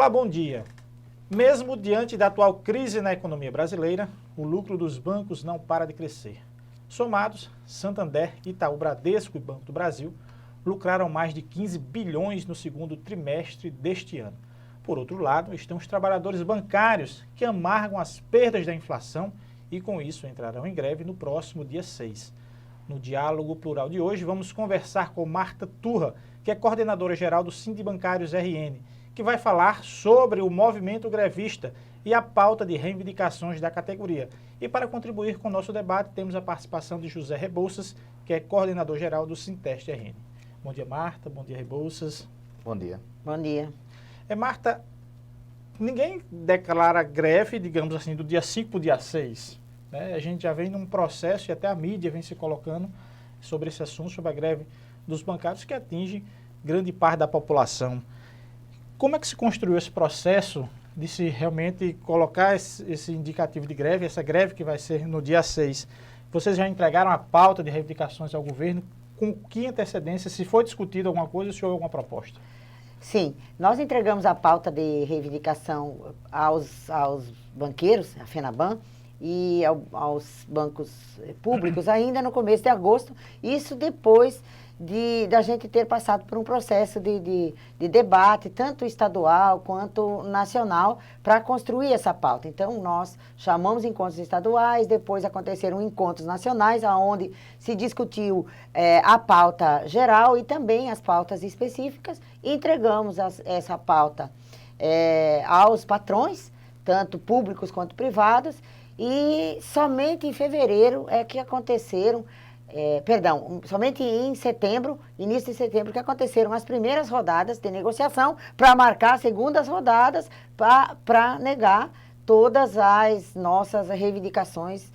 Olá, bom dia. Mesmo diante da atual crise na economia brasileira, o lucro dos bancos não para de crescer. Somados, Santander, Itaú, Bradesco e Banco do Brasil lucraram mais de 15 bilhões no segundo trimestre deste ano. Por outro lado, estão os trabalhadores bancários que amargam as perdas da inflação e com isso entrarão em greve no próximo dia 6. No Diálogo Plural de hoje, vamos conversar com Marta Turra, que é coordenadora geral do Sindibancários RN, que vai falar sobre o movimento grevista e a pauta de reivindicações da categoria. E para contribuir com o nosso debate, temos a participação de José Rebouças, que é coordenador geral do Sinteste RN. Bom dia, Marta. Bom dia, Rebouças. Bom dia. Bom dia. Marta, ninguém declara greve, digamos assim, do dia 5 para o dia 6. Né? A gente já vem num processo, e até a mídia vem se colocando sobre esse assunto, sobre a greve dos bancários, que atinge grande parte da população. Como é que se construiu esse processo de se realmente colocar esse indicativo de greve, essa greve que vai ser no dia 6? Vocês já entregaram a pauta de reivindicações ao governo? Com que antecedência? Se foi discutido alguma coisa, se houve alguma proposta? Sim, nós entregamos a pauta de reivindicação aos banqueiros, a FENABAN, e aos bancos públicos ainda no começo de agosto, isso depois da gente ter passado por um processo de debate, tanto estadual quanto nacional, para construir essa pauta. Então, nós chamamos encontros estaduais, depois aconteceram encontros nacionais, onde se discutiu a pauta geral e também as pautas específicas, e entregamos essa pauta aos patrões, tanto públicos quanto privados, e somente em fevereiro é que aconteceram, somente em setembro, início de setembro, que aconteceram as primeiras rodadas de negociação para marcar as segundas rodadas para negar todas as nossas reivindicações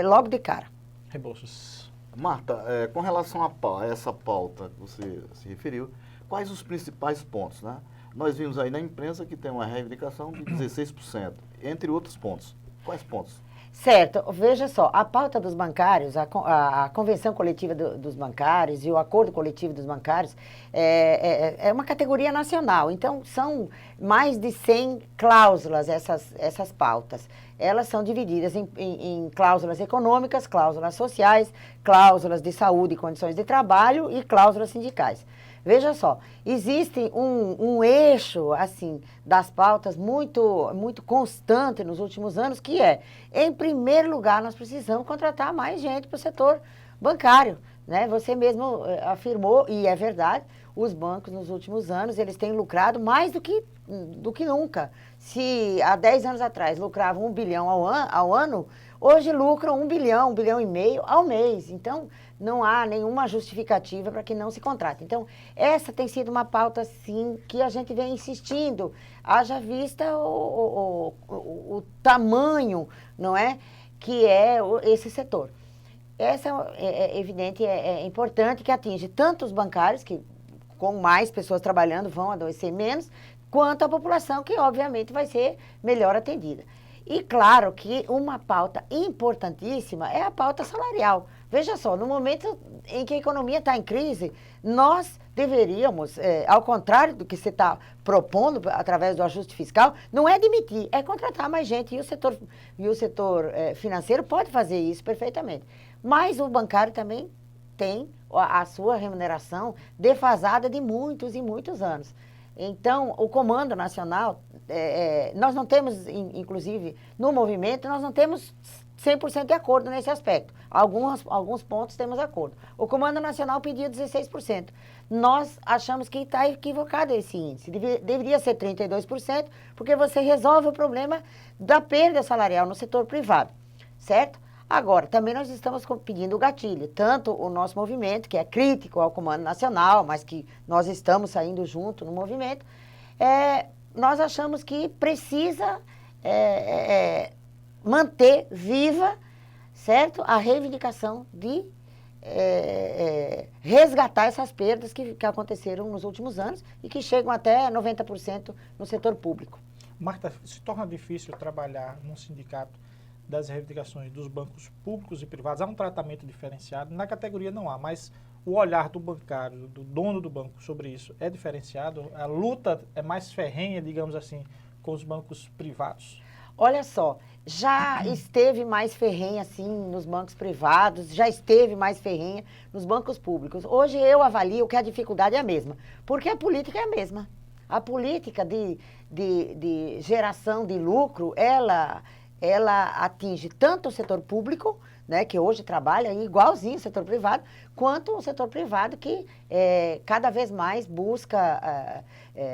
logo de cara. Rebouças. Marta, com relação a essa pauta que você se referiu, quais os principais pontos, né? Nós vimos aí na imprensa que tem uma reivindicação de 16%, entre outros pontos. Quais pontos? Certo, veja só, a pauta dos bancários, a convenção coletiva dos bancários e o acordo coletivo dos bancários é uma categoria nacional, então são mais de 100 cláusulas essas pautas. Elas são divididas em cláusulas econômicas, cláusulas sociais, cláusulas de saúde e condições de trabalho e cláusulas sindicais. Veja só, existe um eixo, assim, das pautas muito constante nos últimos anos, que em primeiro lugar, nós precisamos contratar mais gente para o setor bancário, né? Você mesmo afirmou, e é verdade, os bancos nos últimos anos, eles têm lucrado mais do que nunca. Se há 10 anos atrás lucravam 1 bilhão ao ano, hoje lucram 1 bilhão, 1 bilhão e meio ao mês. Então, não há nenhuma justificativa para que não se contrate. Então, essa tem sido uma pauta, sim, que a gente vem insistindo. Haja vista o tamanho, não é, que é esse setor. Essa é evidente, é importante que atinge tanto os bancários, que com mais pessoas trabalhando vão adoecer menos, quanto a população, que obviamente vai ser melhor atendida. E claro que uma pauta importantíssima é a pauta salarial. Veja só, no momento em que a economia está em crise, nós deveríamos, ao contrário do que você está propondo através do ajuste fiscal, não é demitir, é contratar mais gente. E o setor financeiro pode fazer isso perfeitamente. Mas o bancário também tem a sua remuneração defasada de muitos e muitos anos. Então, o Comando Nacional, nós não temos, inclusive, no movimento, nós não temos 100% de acordo nesse aspecto. Alguns pontos temos acordo. O Comando Nacional pediu 16%. Nós achamos que está equivocado esse índice. Deveria ser 32%, porque você resolve o problema da perda salarial no setor privado, certo? Agora, também nós estamos pedindo o gatilho, tanto o nosso movimento, que é crítico ao Comando Nacional, mas que nós estamos saindo junto no movimento, nós achamos que precisa manter viva, certo, a reivindicação de resgatar essas perdas que aconteceram nos últimos anos e que chegam até 90% no setor público. Marta, se torna difícil trabalhar num sindicato das reivindicações dos bancos públicos e privados? Há um tratamento diferenciado? Na categoria não há, mas o olhar do bancário, do dono do banco sobre isso é diferenciado? A luta é mais ferrenha, digamos assim, com os bancos privados? Olha só, já esteve mais ferrenha, assim, nos bancos privados, já esteve mais ferrenha nos bancos públicos. Hoje eu avalio que a dificuldade é a mesma, porque a política é a mesma. A política de geração de lucro, ela atinge tanto o setor público, né, que hoje trabalha igualzinho o setor privado, quanto o setor privado que cada vez mais busca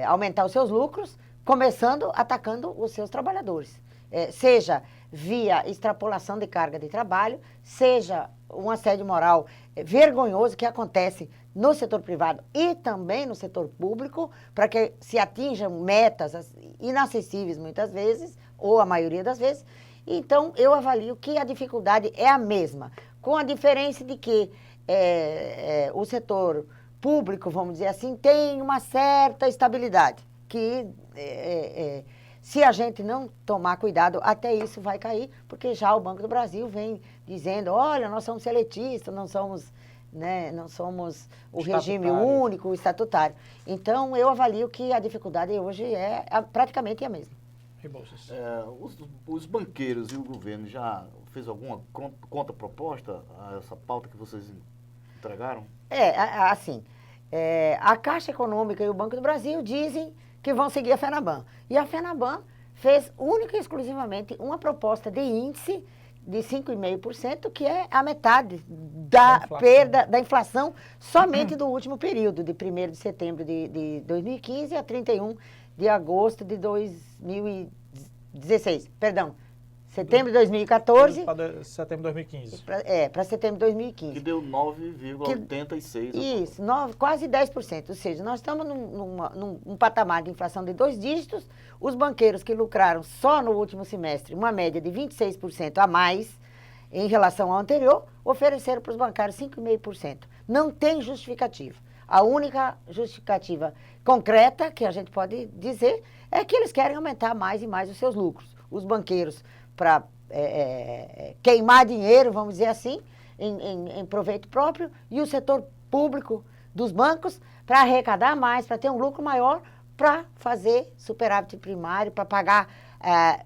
aumentar os seus lucros, começando atacando os seus trabalhadores. Seja via extrapolação de carga de trabalho, seja um assédio moral vergonhoso que acontece no setor privado e também no setor público, para que se atinjam metas inacessíveis muitas vezes, ou a maioria das vezes. Então, eu avalio que a dificuldade é a mesma, com a diferença de que o setor público, vamos dizer assim, tem uma certa estabilidade, que se a gente não tomar cuidado, até isso vai cair, porque já o Banco do Brasil vem dizendo, olha, nós somos seletistas, não somos, né, não somos o regime único, o estatutário. Então, eu avalio que a dificuldade hoje é praticamente a mesma. Rebouças. Os banqueiros e o governo já fez alguma contraproposta a essa pauta que vocês entregaram? Assim, a Caixa Econômica e o Banco do Brasil dizem que vão seguir a FENABAN. E a FENABAN fez única e exclusivamente uma proposta de índice de 5,5%, que é a metade da perda da inflação somente do último período, de 1º de setembro de 2015 a 31 de agosto de 2016. Perdão, setembro de 2014. Para setembro de 2015. Para setembro de 2015. Que deu 9,86%. Isso, quase 10%. Ou seja, nós estamos num patamar de inflação de 2 dígitos. Os banqueiros que lucraram só no último semestre uma média de 26% a mais em relação ao anterior, ofereceram para os bancários 5,5%. Não tem justificativa. A única justificativa concreta que a gente pode dizer é que eles querem aumentar mais e mais os seus lucros. Os banqueiros, para queimar dinheiro, vamos dizer assim, em proveito próprio, e o setor público dos bancos para arrecadar mais, para ter um lucro maior, para fazer superávit primário, para pagar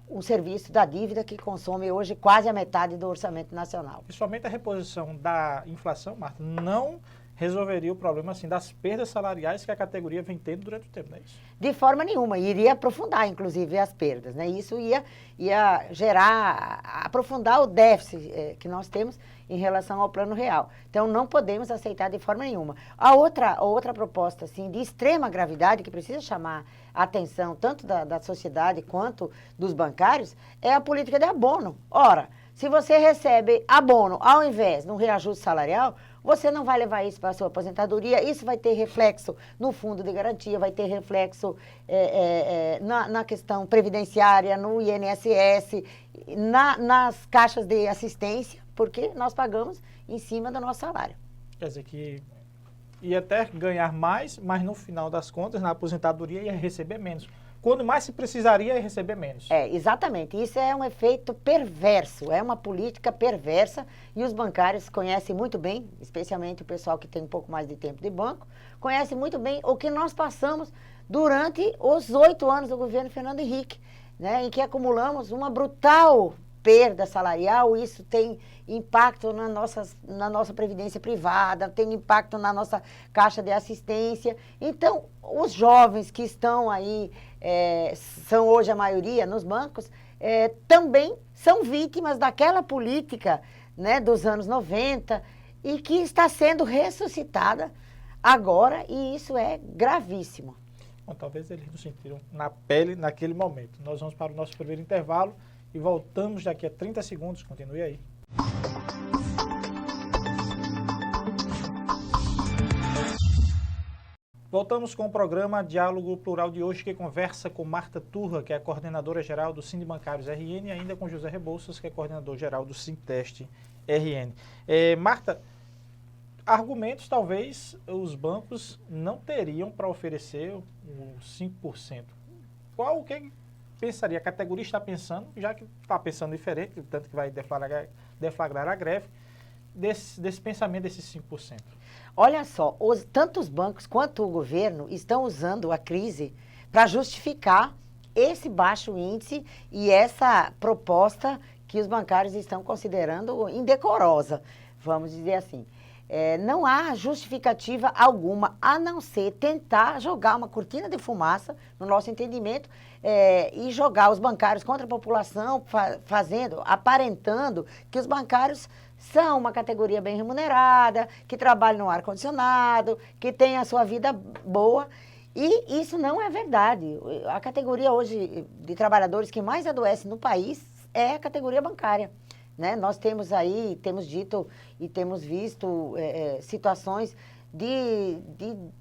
o serviço da dívida que consome hoje quase a metade do orçamento nacional. E somente a reposição da inflação, Marta, não resolveria o problema assim das perdas salariais que a categoria vem tendo durante o tempo, não é isso? De forma nenhuma, iria aprofundar, inclusive, as perdas, né? Isso ia aprofundar o déficit que nós temos em relação ao plano real. Então, não podemos aceitar de forma nenhuma. A outra proposta, assim, de extrema gravidade, que precisa chamar a atenção tanto da sociedade quanto dos bancários, é a política de abono. Ora, se você recebe abono ao invés de um reajuste salarial, você não vai levar isso para a sua aposentadoria, isso vai ter reflexo no fundo de garantia, vai ter reflexo na questão previdenciária, no INSS, nas caixas de assistência, porque nós pagamos em cima do nosso salário. Quer dizer que ia até ganhar mais, mas no final das contas, na aposentadoria, ia receber menos. Quando mais se precisaria, ia receber menos. Exatamente. Isso é um efeito perverso, é uma política perversa e os bancários conhecem muito bem, especialmente o pessoal que tem um pouco mais de tempo de banco, conhece muito bem o que nós passamos durante os 8 anos do governo Fernando Henrique, né, em que acumulamos uma brutal perda salarial. Isso tem impacto na nossa previdência privada, tem impacto na nossa caixa de assistência. Então, os jovens que estão aí, são hoje a maioria nos bancos, também são vítimas daquela política, né, dos anos 90 e que está sendo ressuscitada agora, e isso é gravíssimo. Bom, talvez eles não sentiram na pele naquele momento. Nós vamos para o nosso primeiro intervalo e voltamos daqui a 30 segundos. Continue aí. Voltamos com o programa Diálogo Plural de hoje, que conversa com Marta Turra, que é a coordenadora geral do Sindibancários RN, e ainda com José Rebouças, que é coordenador geral do Sinteste RN. Marta, argumentos talvez os bancos não teriam para oferecer os 5%. O que pensaria? A categoria está pensando, já que está pensando diferente, tanto que vai deflagrar a greve, desse pensamento desses 5%? Olha só, tanto os bancos quanto o governo estão usando a crise para justificar esse baixo índice e essa proposta que os bancários estão considerando indecorosa, vamos dizer assim. Não há justificativa alguma, a não ser tentar jogar uma cortina de fumaça, no nosso entendimento, e jogar os bancários contra a população, aparentando que os bancários são uma categoria bem remunerada, que trabalham no ar-condicionado, que tem a sua vida boa. E isso não é verdade. A categoria hoje de trabalhadores que mais adoece no país é a categoria bancária. Né? Nós temos dito e temos visto situações de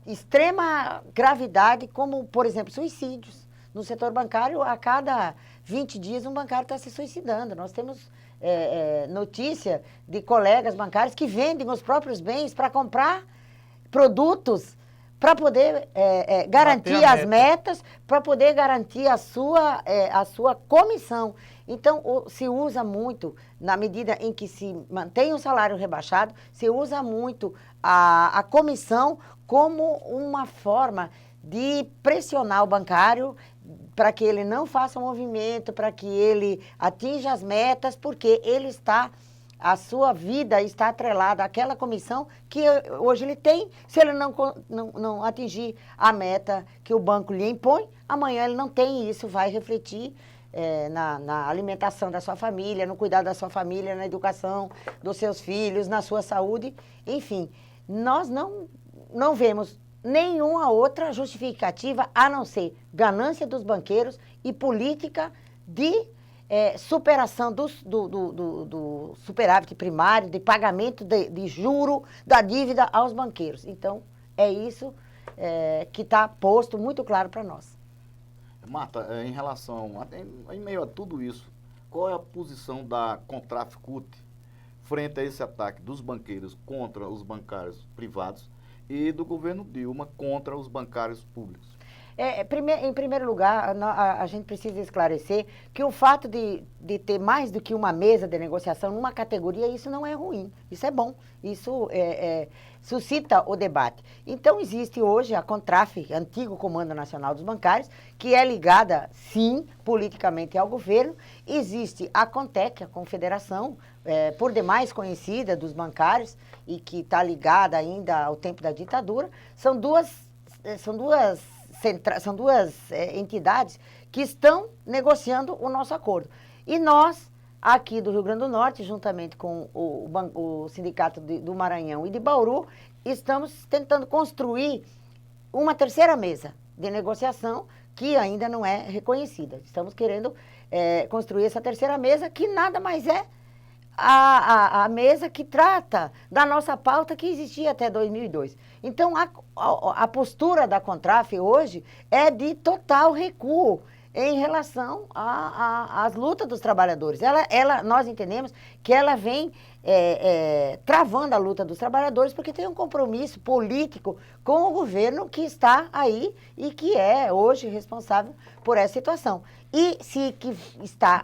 extrema gravidade, como, por exemplo, suicídios. No setor bancário, a cada 20 dias, um bancário está se suicidando. Nós temos notícia de colegas bancários que vendem os próprios bens para comprar produtos para poder garantir as metas, para poder garantir a sua comissão. Então, se usa muito, na medida em que se mantém o salário rebaixado, se usa muito a comissão como uma forma de pressionar o bancário para que ele não faça um movimento, para que ele atinja as metas, porque a sua vida está atrelada àquela comissão que hoje ele tem. Se ele não atingir a meta que o banco lhe impõe, amanhã ele não tem, e isso vai refletir na alimentação da sua família, no cuidado da sua família, na educação dos seus filhos, na sua saúde. Enfim, nós não vemos nenhuma outra justificativa a não ser ganância dos banqueiros e política de superação do superávit primário, de pagamento de juro da dívida aos banqueiros. Então, é isso que está posto muito claro para nós. Marta, em meio a tudo isso, qual é a posição da Contraficute frente a esse ataque dos banqueiros contra os bancários privados e do governo Dilma contra os bancários públicos? Em primeiro lugar, a gente precisa esclarecer que o fato de ter mais do que uma mesa de negociação numa categoria, isso não é ruim, isso é bom, isso suscita o debate. Então, existe hoje a CONTRAF, antigo Comando Nacional dos Bancários, que é ligada, sim, politicamente ao governo. Existe a CONTEC, a Confederação, por demais conhecida dos bancários e que está ligada ainda ao tempo da ditadura. São duas entidades que estão negociando o nosso acordo. E nós, aqui do Rio Grande do Norte, juntamente com o Sindicato do Maranhão e de Bauru, estamos tentando construir uma terceira mesa de negociação que ainda não é reconhecida. Estamos querendo construir essa terceira mesa, que nada mais é a mesa que trata da nossa pauta que existia até 2002. Então, a postura da Contraf hoje é de total recuo em relação às lutas dos trabalhadores. Nós entendemos que ela vem travando a luta dos trabalhadores porque tem um compromisso político com o governo que está aí e que é hoje responsável por essa situação. E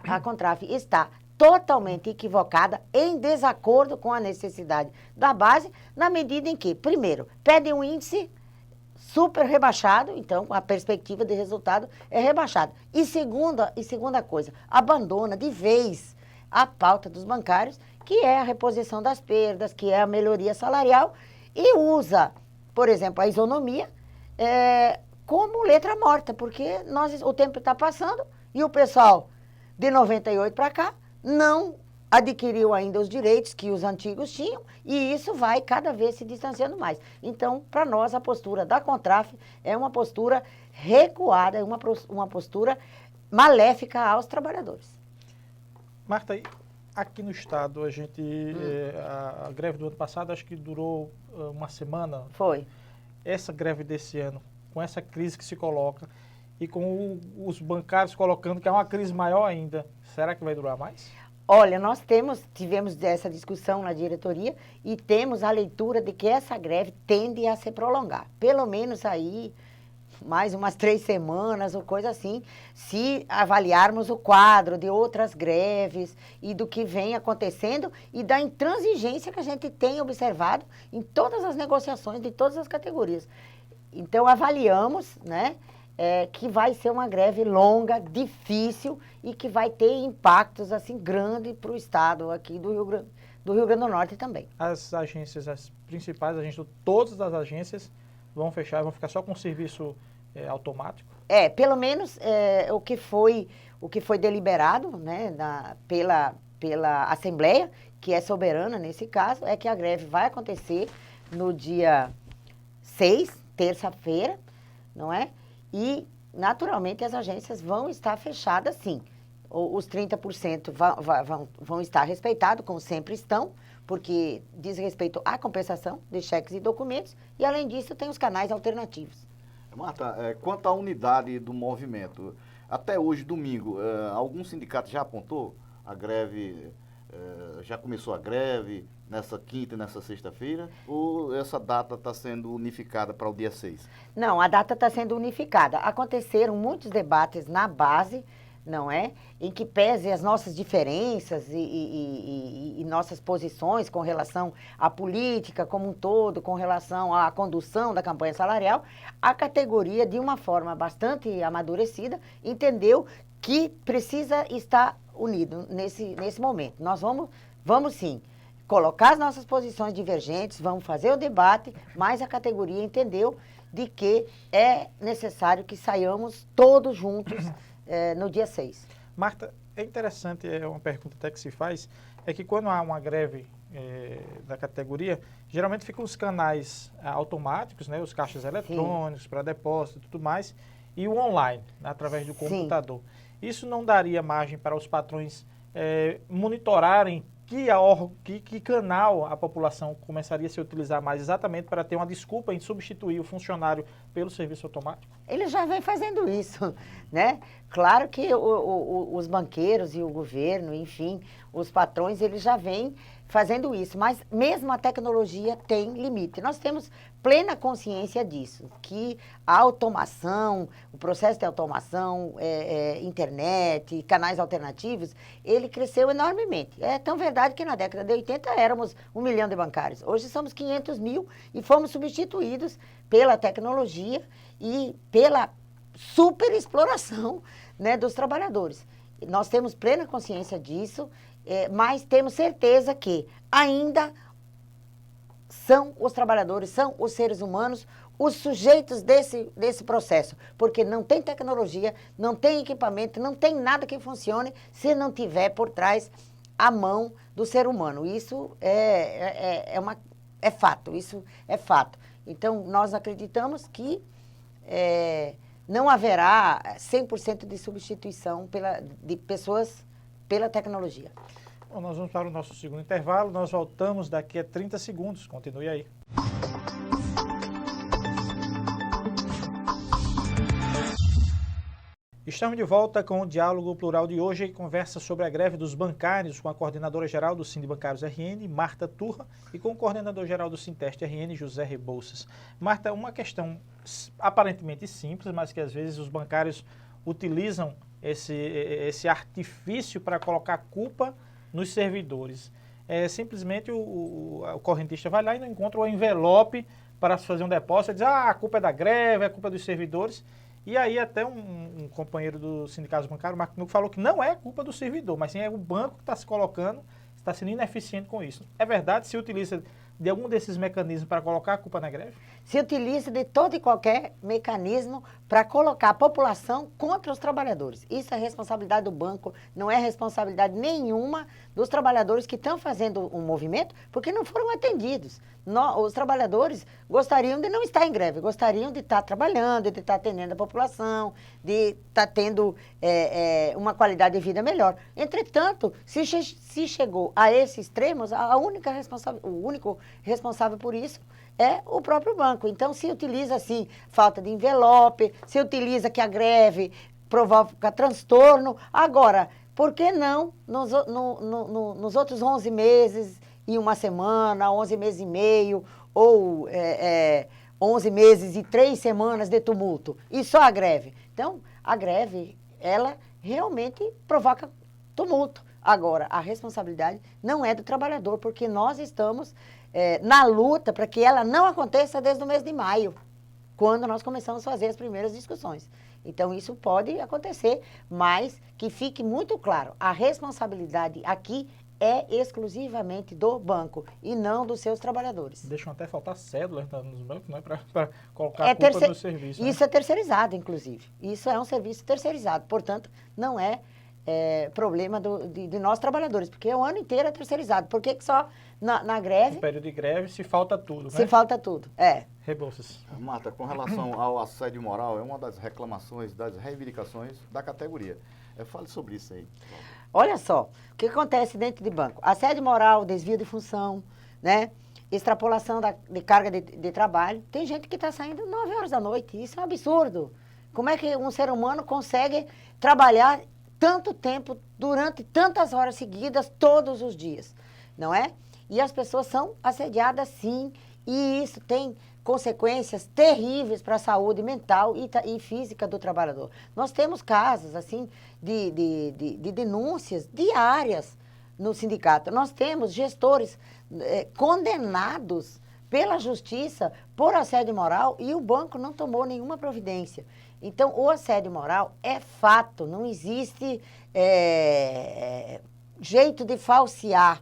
a Contraf está totalmente equivocada, em desacordo com a necessidade da base, na medida em que, primeiro, pede um índice super rebaixado, então a perspectiva de resultado é rebaixada. E segunda coisa, abandona de vez a pauta dos bancários, que é a reposição das perdas, que é a melhoria salarial, e usa, por exemplo, a isonomia como letra morta, porque o tempo está passando e o pessoal de 98 para cá não adquiriu ainda os direitos que os antigos tinham, e isso vai cada vez se distanciando mais. Então, para nós, a postura da Contraf é uma postura recuada, é uma postura maléfica aos trabalhadores. Marta, aqui no estado, a greve do ano passado, acho que durou uma semana. Foi. Essa greve desse ano, com essa crise que se coloca, e com os bancários colocando que é uma crise maior ainda, será que vai durar mais? Olha, nós tivemos essa discussão na diretoria e temos a leitura de que essa greve tende a se prolongar. Pelo menos aí mais umas 3 semanas ou coisa assim, se avaliarmos o quadro de outras greves e do que vem acontecendo e da intransigência que a gente tem observado em todas as negociações de todas as categorias. Então, avaliamos, né, que vai ser uma greve longa, difícil e que vai ter impactos assim grandes para o estado aqui do Rio Grande do Norte também. As agências, as principais agências, todas as agências vão fechar, vão ficar só com serviço automático? Pelo menos o que foi deliberado, né, pela Assembleia, que é soberana nesse caso, é que a greve vai acontecer no dia 6, terça-feira, não é? E, naturalmente, as agências vão estar fechadas, sim. Os 30% vão estar respeitados, como sempre estão, porque diz respeito à compensação de cheques e documentos, e, além disso, tem os canais alternativos. Marta, quanto à unidade do movimento, até hoje, domingo, algum sindicato já apontou a greve, já começou a greve nessa quinta e nessa sexta-feira, ou essa data está sendo unificada para o dia 6? Não, a data está sendo unificada. Aconteceram muitos debates na base, não é? Em que pese as nossas diferenças e nossas posições com relação à política como um todo, com relação à condução da campanha salarial, a categoria, de uma forma bastante amadurecida, entendeu que precisa estar unido nesse momento. Nós vamos sim colocar as nossas posições divergentes, vamos fazer o debate, mas a categoria entendeu de que é necessário que saiamos todos juntos no dia 6. Marta, é interessante, é uma pergunta até que se faz, é que quando há uma greve da categoria, geralmente ficam os canais automáticos, né, os caixas eletrônicos para depósito e tudo mais, e o online, né, através do computador. Sim. Isso não daria margem para os patrões monitorarem que canal a população começaria a se utilizar mais, exatamente para ter uma desculpa em substituir o funcionário pelo serviço automático? Ele já vem fazendo isso, né? Claro que os banqueiros e o governo, enfim, os patrões, eles já vêm fazendo isso, mas mesmo a tecnologia tem limite. Nós temos plena consciência disso, que a automação, o processo de automação, internet, canais alternativos, ele cresceu enormemente. É tão verdade que na década de 80 éramos 1 milhão de bancários. Hoje somos 500 mil e fomos substituídos pela tecnologia e pela superexploração, né, dos trabalhadores. Nós temos plena consciência disso, mas temos certeza que ainda são os trabalhadores, são os seres humanos, os sujeitos desse processo, porque não tem tecnologia, não tem equipamento, não tem nada que funcione se não tiver por trás a mão do ser humano. Isso é fato, isso é fato. Então, nós acreditamos que não haverá 100% de substituição de pessoas pela tecnologia. Bom, nós vamos para o nosso segundo intervalo, nós voltamos daqui a 30 segundos, continue aí. Estamos de volta com o Diálogo Plural de hoje, que conversa sobre a greve dos bancários com a coordenadora-geral do Sindibancários RN, Marta Turra, e com o coordenador-geral do Sinteste RN, José Rebouças. Marta, uma questão aparentemente simples, mas que às vezes os bancários utilizam esse artifício para colocar culpa nos servidores. Simplesmente o correntista vai lá e não encontra o envelope para fazer um depósito, e diz, a culpa é da greve, é culpa dos servidores. E aí até um companheiro do Sindicato Bancário, Marco Nuco, falou que não é culpa do servidor, mas sim é o banco que está se colocando, está sendo ineficiente com isso. É verdade? Se utiliza de algum desses mecanismos para colocar a culpa na greve? Se utiliza de todo e qualquer mecanismo para colocar a população contra os trabalhadores. Isso é responsabilidade do banco, não é responsabilidade nenhuma dos trabalhadores que estão fazendo um movimento, porque não foram atendidos. Os trabalhadores gostariam de não estar em greve, gostariam de estar trabalhando, de estar atendendo a população, de estar tendo uma qualidade de vida melhor. Entretanto, se chegou a esses extremos, o único responsável por isso é o próprio banco. Então, se utiliza, assim, falta de envelope, se utiliza que a greve provoca transtorno. Agora, por que não nos outros 11 meses e uma semana, 11 meses e meio, ou 11 meses e 3 semanas de tumulto. E só a greve. Então, a greve, ela realmente provoca tumulto. Agora, a responsabilidade não é do trabalhador, porque nós estamos na luta para que ela não aconteça desde o mês de maio, quando nós começamos a fazer as primeiras discussões. Então, isso pode acontecer, mas que fique muito claro, a responsabilidade aqui é exclusivamente do banco e não dos seus trabalhadores. Deixam até faltar cédulas nos bancos, não é? Para colocar a culpa no serviço. Isso, né? É terceirizado, inclusive. Isso é um serviço terceirizado. Portanto, não é problema de nós trabalhadores, porque o ano inteiro é terceirizado. Por que só na greve... No período de greve se falta tudo, né? Se falta tudo, Rebouças. Marta, com relação ao assédio moral, é uma das reclamações, das reivindicações da categoria. Fale sobre isso aí. Olha só, o que acontece dentro de banco? Assédio moral, desvio de função, né? Extrapolação de carga de trabalho. Tem gente que está saindo 9 horas da noite, isso é um absurdo. Como é que um ser humano consegue trabalhar tanto tempo, durante tantas horas seguidas, todos os dias, não é? E as pessoas são assediadas sim, e isso tem consequências terríveis para a saúde mental e física do trabalhador. Nós temos casos, assim, de denúncias diárias no sindicato. Nós temos gestores condenados pela justiça por assédio moral e o banco não tomou nenhuma providência. Então, o assédio moral é fato, não existe jeito de falsear.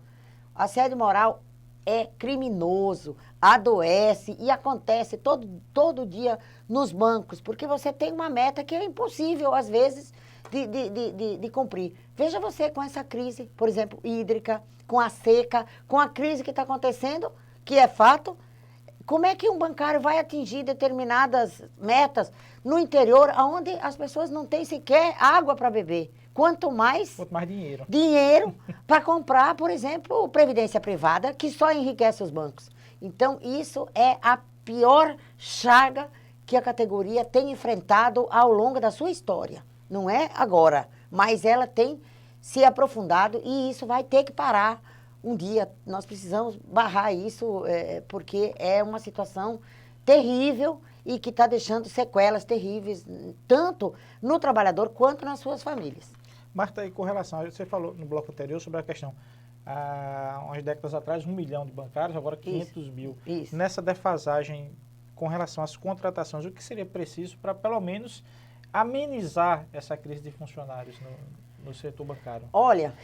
Assédio moral é criminoso, adoece e acontece todo dia nos bancos, porque você tem uma meta que é impossível, às vezes, de cumprir. Veja você com essa crise, por exemplo, hídrica, com a seca, com a crise que está acontecendo, que é fato. Como é que um bancário vai atingir determinadas metas no interior, onde as pessoas não têm sequer água para beber? Quanto mais dinheiro. Dinheiro para comprar, por exemplo, previdência privada, que só enriquece os bancos. Então, isso é a pior chaga que a categoria tem enfrentado ao longo da sua história. Não é agora, mas ela tem se aprofundado e isso vai ter que parar um dia. Nós precisamos barrar isso, porque é uma situação terrível e que está deixando sequelas terríveis, tanto no trabalhador quanto nas suas famílias. Marta, e com relação, você falou no bloco anterior sobre a questão, há umas décadas atrás, 1 milhão de bancários, agora 500 mil. Isso. Nessa defasagem com relação às contratações, o que seria preciso para, pelo menos, amenizar essa crise de funcionários no setor bancário? Olha,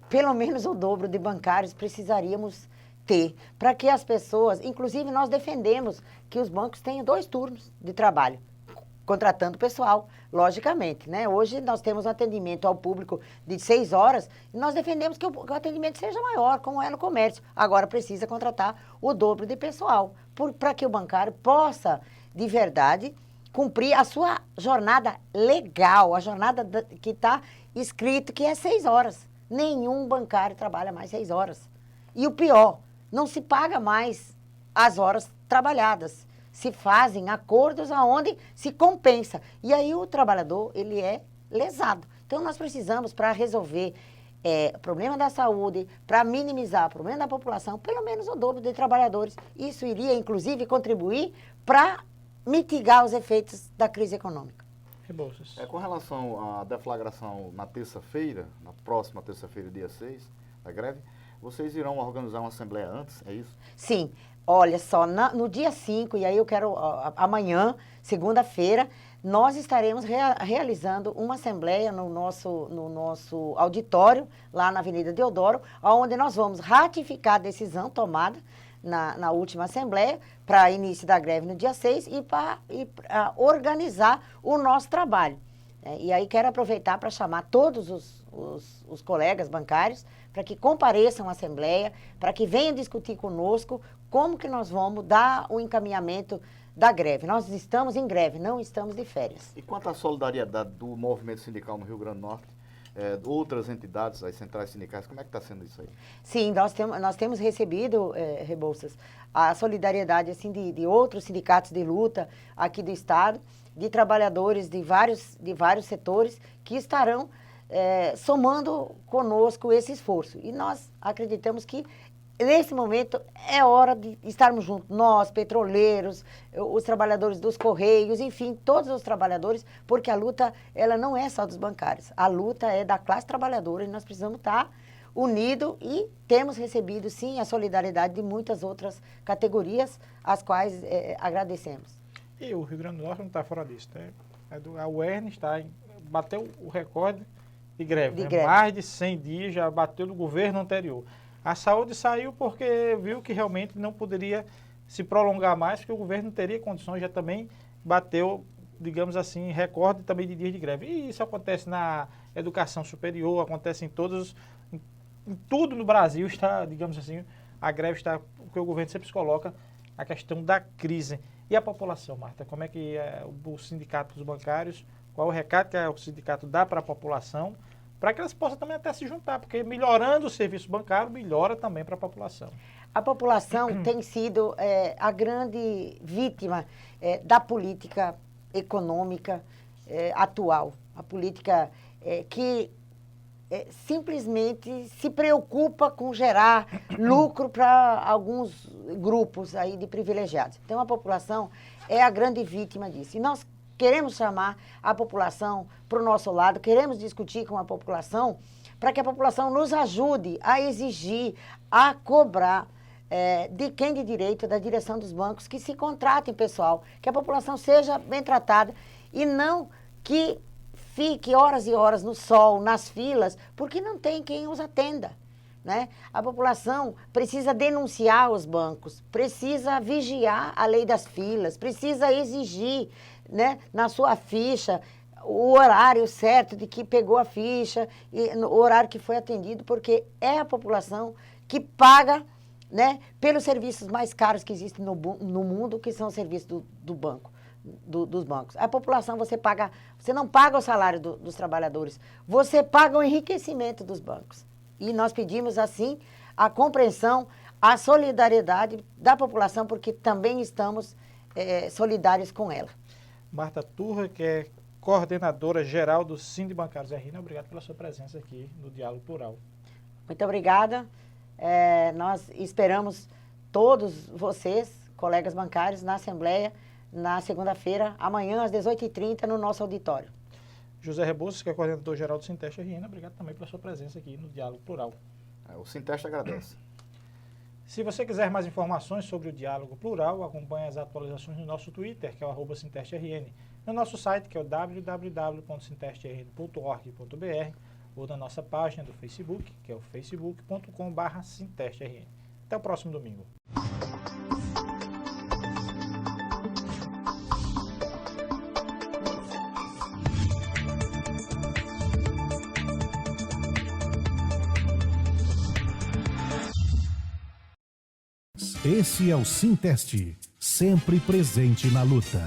pelo menos o dobro de bancários precisaríamos ter, para que as pessoas, inclusive nós defendemos que os bancos tenham 2 turnos de trabalho, contratando pessoal, logicamente, né? Hoje nós temos um atendimento ao público de 6 horas e nós defendemos que o atendimento seja maior, como é no comércio. Agora precisa contratar o dobro de pessoal, para que o bancário possa, de verdade, cumprir a sua jornada legal, a jornada que está escrito que é 6 horas. Nenhum bancário trabalha mais 6 horas. E o pior, não se paga mais as horas trabalhadas. Se fazem acordos aonde se compensa. E aí o trabalhador, ele é lesado. Então, nós precisamos, para resolver o problema da saúde, para minimizar o problema da população, pelo menos o dobro de trabalhadores. Isso iria, inclusive, contribuir para mitigar os efeitos da crise econômica. Rebouças. Com relação à deflagração na terça-feira, na próxima terça-feira, dia 6, da greve, vocês irão organizar uma assembleia antes, é isso? Sim. Olha só, no dia 5, e aí eu quero, amanhã, segunda-feira, nós estaremos realizando uma assembleia no nosso auditório, lá na Avenida Deodoro, onde nós vamos ratificar a decisão tomada na última assembleia, para início da greve no dia 6 e para organizar o nosso trabalho. E aí quero aproveitar para chamar todos os colegas bancários para que compareçam à Assembleia, para que venham discutir conosco como que nós vamos dar o encaminhamento da greve. Nós estamos em greve, não estamos de férias. E quanto à solidariedade do movimento sindical no Rio Grande do Norte, outras entidades, as centrais sindicais, como é que está sendo isso aí? Sim, nós temos recebido, Rebouças, a solidariedade assim, de outros sindicatos de luta aqui do Estado, de trabalhadores de vários setores que estarão somando conosco esse esforço. E nós acreditamos que nesse momento é hora de estarmos juntos, nós, petroleiros, os trabalhadores dos Correios, enfim, todos os trabalhadores, porque a luta, ela não é só dos bancários, a luta é da classe trabalhadora e nós precisamos estar unidos e temos recebido, sim, a solidariedade de muitas outras categorias, as quais agradecemos. E o Rio Grande do Norte não está fora disso, né? A UERN bateu o recorde de greve, né? Mais de 100 dias já bateu do governo anterior. A saúde saiu porque viu que realmente não poderia se prolongar mais, porque o governo não teria condições, já também bateu, digamos assim, recorde também de dias de greve. E isso acontece na educação superior, acontece em tudo no Brasil está, digamos assim, a greve está, porque o governo sempre se coloca a questão da crise. E a população, Marta, como é que é o sindicato dos bancários, qual o recado que o sindicato dá para a população, para que elas possam também até se juntar, porque melhorando o serviço bancário, melhora também para a população. A população tem sido a grande vítima da política econômica atual. A política que simplesmente se preocupa com gerar lucro para alguns grupos aí de privilegiados. Então, a população é a grande vítima disso. E nós queremos chamar a população para o nosso lado, queremos discutir com a população para que a população nos ajude a exigir, a cobrar de quem de direito, da direção dos bancos, que se contratem pessoal, que a população seja bem tratada e não que fique horas e horas no sol, nas filas, porque não tem quem os atenda, né? A população precisa denunciar os bancos, precisa vigiar a lei das filas, precisa exigir, né, na sua ficha o horário certo de que pegou a ficha, e o horário que foi atendido, porque é a população que paga, né, pelos serviços mais caros que existem no mundo, que são os serviços do banco. Dos bancos. A população, você não paga o salário dos trabalhadores, você paga o enriquecimento dos bancos. E nós pedimos, assim, a compreensão, a solidariedade da população, porque também estamos solidários com ela. Marta Turra, que é coordenadora geral do Sindibancários RN, obrigado pela sua presença aqui no Diálogo Plural. Muito obrigada. Nós esperamos todos vocês, colegas bancários, na Assembleia, na segunda-feira, amanhã, às 18h30, no nosso auditório. José Rebouças, que é coordenador geral do Sinteste RN, obrigado também pela sua presença aqui no Diálogo Plural. O Sinteste agradece. Se você quiser mais informações sobre o Diálogo Plural, acompanhe as atualizações no nosso Twitter, que é o @SintesteRN, no nosso site, que é o www.sintesterrn.org.br, ou na nossa página do Facebook, que é o facebook.com/SintesteRN. Até o próximo domingo. Esse é o Sinteste, sempre presente na luta.